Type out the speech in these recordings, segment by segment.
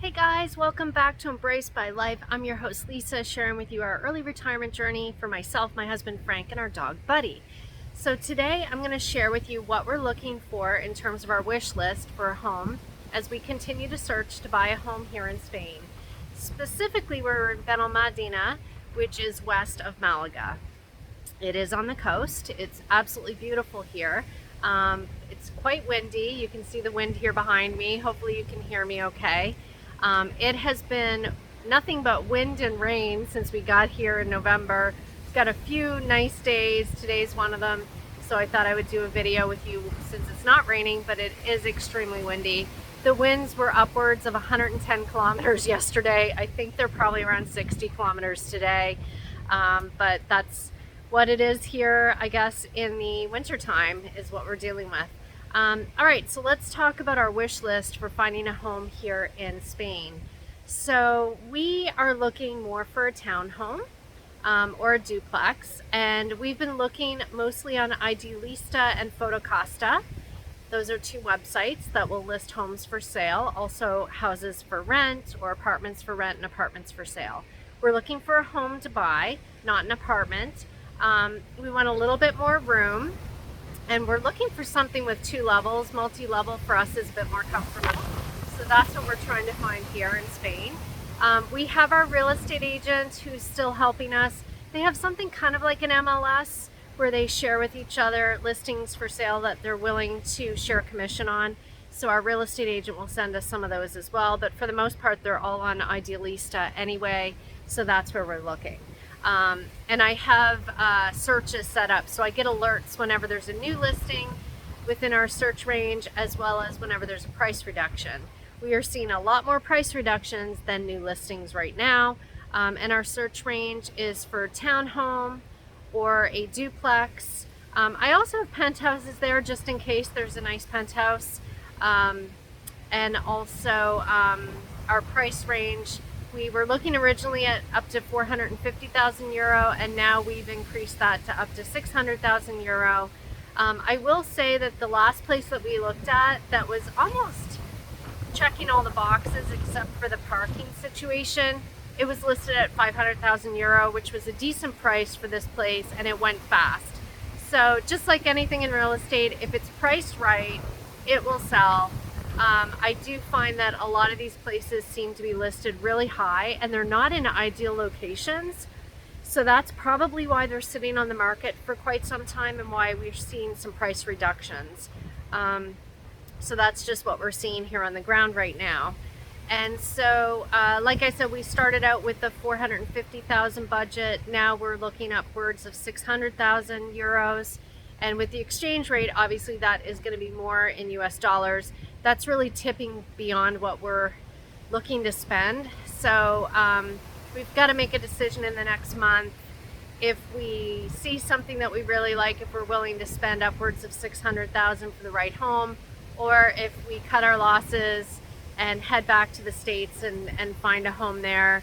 Hey guys, welcome back to Embraced by Life. I'm your host Lisa, sharing with you our early retirement journey for myself, my husband Frank, and our dog Buddy. So today I'm going to share with you what we're looking for in terms of our wish list for a home as we continue to search to buy a home here in Spain. Specifically, we're in Benalmádena, which is west of Malaga. It is on the coast. It's absolutely beautiful here. It's quite windy. You can see the wind here behind me. Hopefully you can hear me okay. It has been nothing but wind and rain since we got here in November. We've got a few nice days. Today's one of them. So I thought I would do a video with you since it's not raining, but it is extremely windy. The winds were upwards of 110 kilometers yesterday. I think they're probably around 60 kilometers today. But that's what it is here, I guess, in the wintertime is what we're dealing with. All right, so let's talk about our wish list for finding a home here in Spain. So we are looking more for a townhome or a duplex, and we've been looking mostly on Idealista and Fotocasa. Those are two websites that will list homes for sale, also houses for rent or apartments for rent and apartments for sale. We're looking for a home to buy, not an apartment. We want a little bit more room, and we're looking for something with 2 levels. Multi-level for us is a bit more comfortable. So that's what we're trying to find here in Spain. We have our real estate agent who's still helping us. They have something kind of like an MLS where they share with each other listings for sale that they're willing to share commission on. So our real estate agent will send us some of those as well. But for the most part, they're all on Idealista anyway. So that's where we're looking. And I have searches set up, so I get alerts whenever there's a new listing within our search range, as well as whenever there's a price reduction. We are seeing a lot more price reductions than new listings right now, and our search range is for townhome or a duplex. I also have penthouses there just in case there's a nice penthouse, and also our price range. We were looking originally at up to 450,000 euro, and now we've increased that to up to 600,000 euro. I will say that the last place that we looked at that was almost checking all the boxes except for the parking situation, it was listed at 500,000 euro, which was a decent price for this place, and it went fast. So just like anything in real estate, if it's priced right, it will sell. I do find that a lot of these places seem to be listed really high, and they're not in ideal locations. So that's probably why they're sitting on the market for quite some time and why we've seen some price reductions. So that's just what we're seeing here on the ground right now. And so, like I said, we started out with the 450,000 budget. Now we're looking upwards of 600,000 euros. And with the exchange rate, obviously that is going to be more in US dollars. That's really tipping beyond what we're looking to spend. So we've got to make a decision in the next month. If we see something that we really like, if we're willing to spend upwards of 600,000 for the right home, or if we cut our losses and head back to the States and find a home there,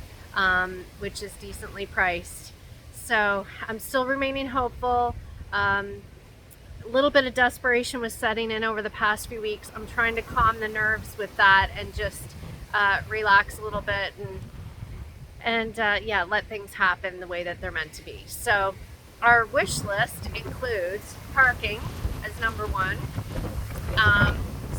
which is decently priced. So I'm still remaining hopeful. A little bit of desperation was setting in over the past few weeks. I'm trying to calm the nerves with that and just relax a little bit and yeah, let things happen the way that they're meant to be. So our wish list includes parking as number 1.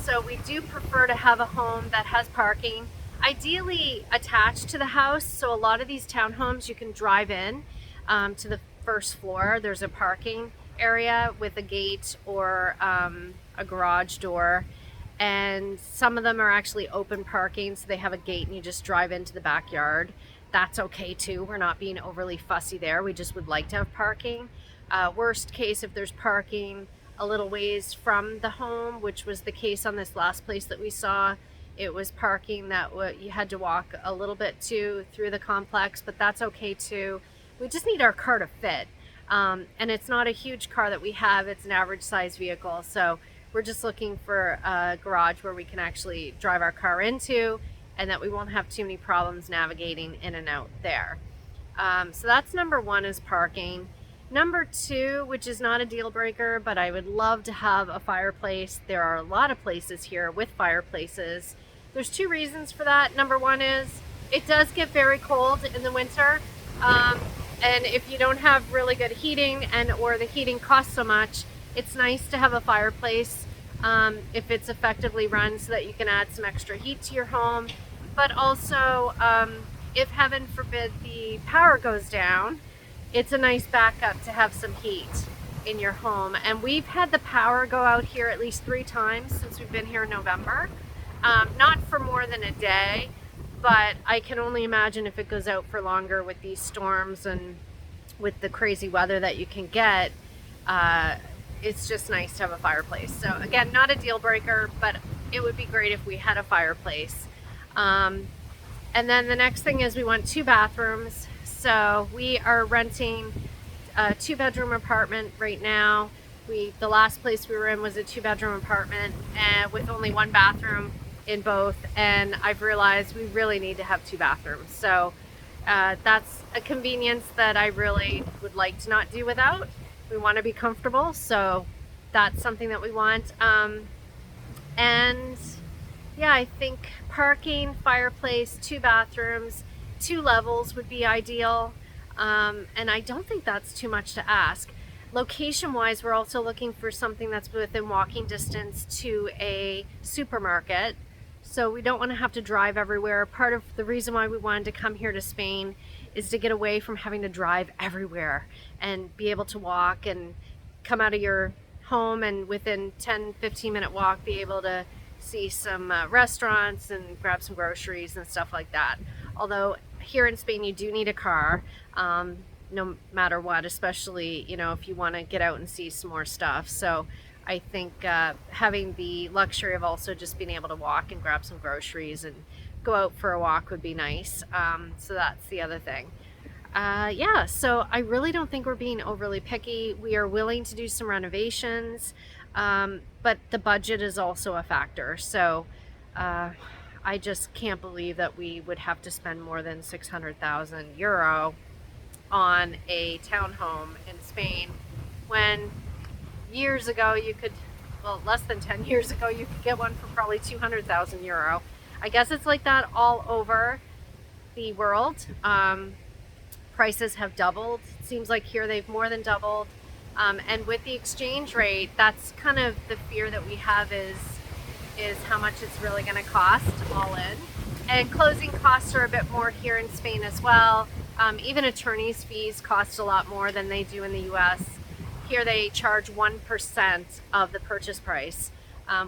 So we do prefer to have a home that has parking, ideally attached to the house. So a lot of these townhomes you can drive in to the first floor. There's a parking area with a gate or a garage door, and some of them are actually open parking, so they have a gate and you just drive into the backyard. That's okay too. We're not being overly fussy there. We just would like to have parking. Worst case, if there's parking a little ways from the home, which was the case on this last place that we saw, it was parking that you had to walk a little bit through the complex, but that's okay too. We just need our car to fit. And it's not a huge car that we have, it's an average size vehicle. So we're just looking for a garage where we can actually drive our car into, and that we won't have too many problems navigating in and out there. So that's number 1 is parking. Number 2, which is not a deal breaker, but I would love to have a fireplace. There are a lot of places here with fireplaces. There's two reasons for that. Number one is it does get very cold in the winter. And if you don't have really good heating or the heating costs so much, it's nice to have a fireplace if it's effectively run so that you can add some extra heat to your home. But also, if heaven forbid the power goes down, it's a nice backup to have some heat in your home. And we've had the power go out here at least 3 times since we've been here in November. Not for more than a day, but I can only imagine if it goes out for longer with these storms and with the crazy weather that you can get. It's just nice to have a fireplace. So again, not a deal breaker, but it would be great if we had a fireplace. And then the next thing is we want 2 bathrooms. So we are renting a 2-bedroom apartment right now. The last place we were in was a 2-bedroom apartment and with only 1 bathroom in both. And I've realized we really need to have 2 bathrooms. So that's a convenience that I really would like to not do without. We want to be comfortable, so that's something that we want. And yeah, I think parking, fireplace, 2 bathrooms, 2 levels would be ideal. And I don't think that's too much to ask. Location wise, we're also looking for something that's within walking distance to a supermarket. So we don't want to have to drive everywhere. Part of the reason why we wanted to come here to Spain is to get away from having to drive everywhere and be able to walk and come out of your home and within 10-15 minute walk be able to see some restaurants and grab some groceries and stuff like that. Although here in Spain you do need a car, no matter what, especially if you want to get out and see some more stuff. So I think having the luxury of also just being able to walk and grab some groceries and go out for a walk would be nice. So that's the other thing. Yeah, so I really don't think we're being overly picky. We are willing to do some renovations, but the budget is also a factor. So I just can't believe that we would have to spend more than 600,000 euro on a townhome in Spain when years ago less than 10 years ago, you could get one for probably 200,000 euro. I guess it's like that all over the world. Prices have doubled. It seems like here they've more than doubled. And with the exchange rate, that's kind of the fear that we have is how much it's really going to cost all in. And closing costs are a bit more here in Spain as well. Even attorney's fees cost a lot more than they do in the US. Here they charge 1% of the purchase price.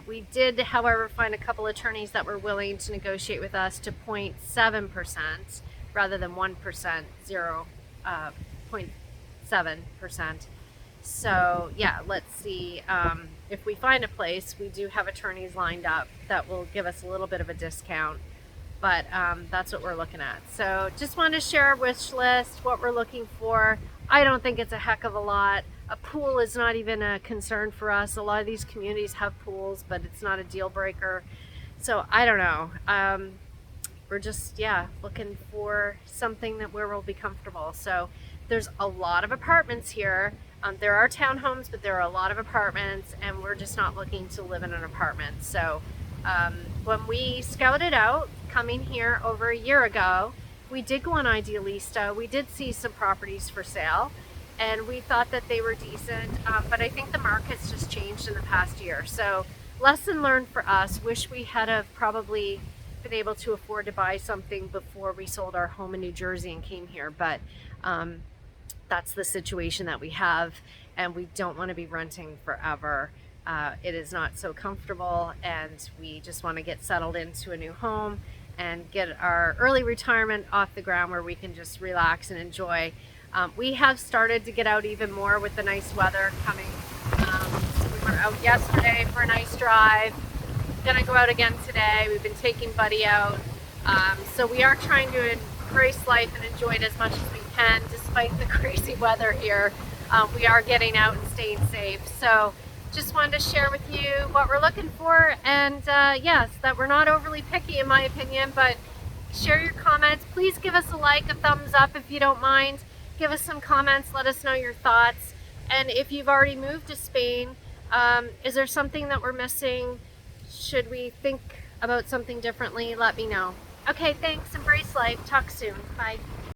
We did, however, find a couple attorneys that were willing to negotiate with us to 0.7% rather than 1%, 0.7%. So yeah, let's see if we find a place. We do have attorneys lined up that will give us a little bit of a discount, but that's what we're looking at. So just wanted to share our wish list, what we're looking for. I don't think it's a heck of a lot. A pool is not even a concern for us. A lot of these communities have pools, but it's not a deal breaker. So I don't know. We're just, looking for something where we'll be comfortable. So there's a lot of apartments here. There are townhomes, but there are a lot of apartments, and we're just not looking to live in an apartment. So when we scouted out coming here over a year ago, we did go on Idealista. We did see some properties for sale, and we thought that they were decent, but I think the market's just changed in the past year. So lesson learned for us. Wish we had have probably been able to afford to buy something before we sold our home in New Jersey and came here, but that's the situation that we have, and we don't want to be renting forever. It is not so comfortable, and we just want to get settled into a new home and get our early retirement off the ground where we can just relax and enjoy. We have started to get out even more with the nice weather coming. So we were out yesterday for a nice drive. Gonna go out again today. We've been taking Buddy out. So we are trying to embrace life and enjoy it as much as we can despite the crazy weather here. We are getting out and staying safe. So just wanted to share with you what we're looking for, and yes, that we're not overly picky in my opinion, but share your comments. Please give us a like, a thumbs up if you don't mind. Give us some comments, let us know your thoughts. And if you've already moved to Spain, is there something that we're missing? Should we think about something differently, let me know. Okay, thanks. Embrace life. Talk soon. Bye.